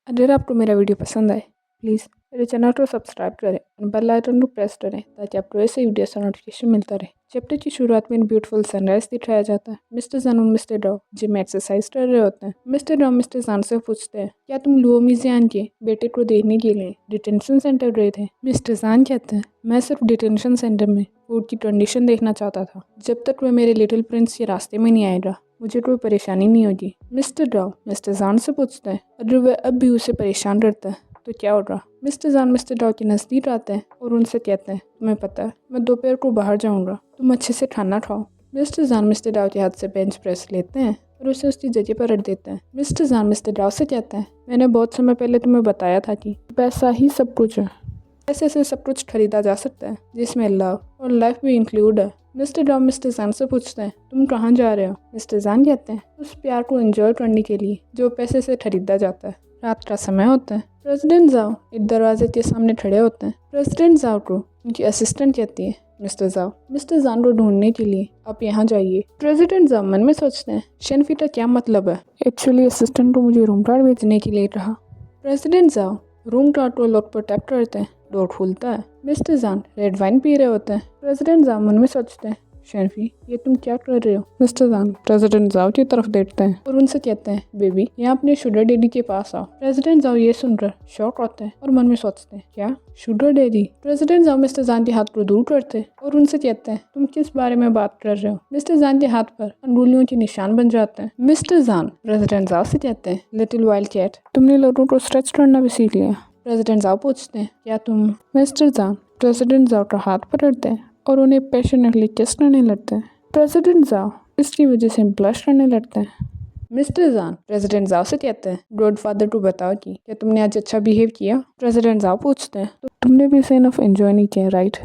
अगर आपको मेरा वीडियो पसंद आए प्लीज़ मेरे चैनल को सब्सक्राइब करें और बेल आइकन को प्रेस करें ताकि आपको ऐसे वीडियो का नोटिफिकेशन मिलता रहे। चैप्टर की शुरुआत में ब्यूटीफुल सनराइज दिखाया जाता है। मिस्टर जान और मिस्टर डॉ जिम में एक्सरसाइज कर रहे होते हैं। मिस्टर डॉ मिस्टर जान से पूछते हैं, क्या तुम लुओ मिजियान के बेटे को देखने के लिए डिटेंशन सेंटर गए थे? मिस्टर जान कहते हैं, मैं सिर्फ डिटेंशन सेंटर में फूड की कंडीशन देखना चाहता था। जब तक वह मेरे लिटिल प्रिंस के रास्ते में नहीं आएगा मुझे कोई परेशानी नहीं होगी। मिस्टर डॉ मिस्टर जान से पूछते हैं, अगर वह अब भी उसे परेशान करता है तो क्या होगा? मिस्टर जान मिस्टर डॉ के नज़दीक आते हैं और उनसे कहते हैं, तुम्हें पता है मैं दोपहर को बाहर जाऊंगा, तुम अच्छे से खाना खाओ। मिस्टर जान मिस्टर डॉ के हाथ से बेंच प्रेस लेते हैं और उसे उसकी जगह पर रख देते हैं। मिस्टर जान मिस्टर डॉ से कहते हैं, मैंने बहुत समय पहले तुम्हें बताया था कि पैसा ही सब कुछ है। पैसे से सब कुछ खरीदा जा सकता है जिसमें लव और लाइफ भी इंक्लूड है। मिस्टर डॉ मिस्टर जान से पूछते हैं, तुम कहाँ जा रहे हो? मिस्टर जान कहते हैं, उस प्यार को एंजॉय करने के लिए जो पैसे से खरीदा जाता है। रात का समय होता है। प्रेसिडेंट जाओ एक दरवाजे के सामने खड़े होते हैं। प्रेसिडेंट जाओ को उनकी असिस्टेंट कहती है, मिस्टर जान को ढूंढने के लिए आप यहाँ जाइए। प्रेसिडेंट जाओ मन में सोचते हैं, शेनफी का क्या मतलब है? एक्चुअली असिस्टेंट को मुझे रूम कार्ड भेजने के लिए कहा। प्रेसिडेंट जाओ रूम कार्ड को लॉक पर टैप करते हैं, डोर खुलता है। मिस्टर जान रेड वाइन पी रहे होते हैं। प्रेसिडेंट जाओ मन में सोचते हैं, शेनफी ये तुम क्या कर रहे हो? मिस्टर जान प्रेसिडेंट जाओ की तरफ देखते हैं और उनसे कहते हैं, बेबी यहाँ अपने शुगर डैडी के पास आओ। प्रेसिडेंट जाओ ये सुनकर शॉक होते हैं और मन में सोचते हैं, क्या शुगर डैडी? प्रेसिडेंट जाओ मिस्टर जान के हाथ को दूर करते और उनसे कहते हैं, तुम किस बारे में बात कर रहे हो? मिस्टर जान के हाथ पर अंगुलियों के निशान बन जाते हैं। मिस्टर जान प्रेसिडेंट जाओ से कहते हैं, लिटिल वाइल्ड कैट तुमने लोगों को स्ट्रेच करना भी सीख लिया। प्रेसिडेंट जाओ पूछते हैं, क्या तुम? मिस्टर जान प्रेसिडेंट जाओ का हाथ पकड़ते हैं और उन्हें पैशनेटली किस करने लगते हैं। प्रेसिडेंट जाओ इसकी वजह से ब्लश करने लगते हैं। मिस्टर जान प्रेसिडेंट जाओ से कहते हैं, गॉडफादर को बताओ कि क्या तुमने आज अच्छा बिहेव किया? प्रेसिडेंट जाओ पूछते हैं, तो तुमने भी सीन ऑफ एंजॉय नहीं किया राइट?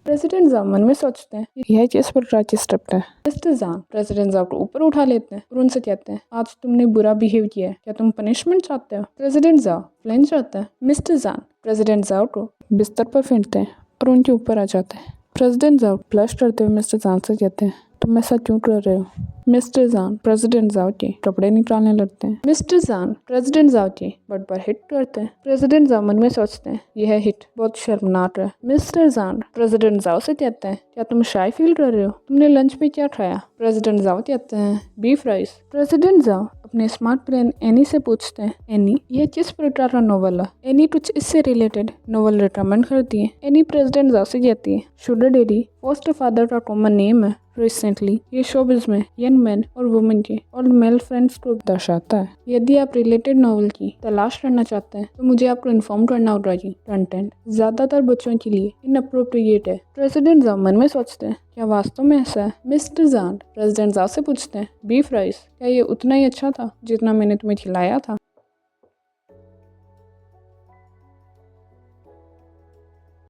प्रेसिडेंट जाओ मन में सोचते हैं, यह किस प्रकार की स्टेप है? मिस्टर जान प्रेसिडेंट जाओ को ऊपर उठा लेते हैं और उनसे कहते हैं, आज तुमने बुरा बिहेव किया है, क्या तुम पनिशमेंट चाहते हो? प्रेसिडेंट जाओ फ्लेंच चाहते हैं। मिस्टर जान प्रेसिडेंट जाओ को बिस्तर पर फेंकते हैं और उनके ऊपर आ जाते हैं। प्रेसिडेंट जाओ ब्लश करते हुए मिस्टर जान से कहते हैं, तुम ऐसा क्यों कर रहे हो? मिस्टर जान प्रेसिडेंट जाओ के कपड़े निकालने लगते हैं। मिस्टर जान प्रेसिडेंट जाओ के बट पर हिट करते हैं। प्रेसिडेंट जाओ मन में सोचते हैं, यह हिट बहुत शर्मनाक है। मिस्टर जान प्रेसिडेंट जाओ से कहते हैं, क्या तुम शाय फील कर रहे हो? तुमने लंच में क्या खाया? प्रेसिडेंट जाओ कहते हैं, बीफ राइस। प्रेसिडेंट जाओ अपने स्मार्ट ब्रेन एनी से पूछते हैं, एनी यह किस प्रकार का नॉवल है? एनी कुछ इससे रिलेटेड नॉवल रिकमेंड करती है। एनी प्रेसिडेंट जाओ से कहती है, शुगर डैडी फोस्टर फादर का कॉमन नेम है। रिसेंटली ये शोबिज़ में यंग मैन और वुमेन के और मेल फ्रेंड्स को दर्शाता है। यदि आप रिलेटेड नॉवल की तलाश करना चाहते हैं तो मुझे आपको इन्फॉर्म करना होगा कि कंटेंट ज़्यादातर बच्चों के लिए इनअप्रोप्रिएट है। प्रेसिडेंट जाओ मन में सोचते हैं, क्या वास्तव में ऐसा है? मिस्टर जान प्रेसिडेंट जाओ से पूछते हैं, बीफ राइस क्या ये उतना ही अच्छा था जितना मैंने तुम्हें खिलाया था?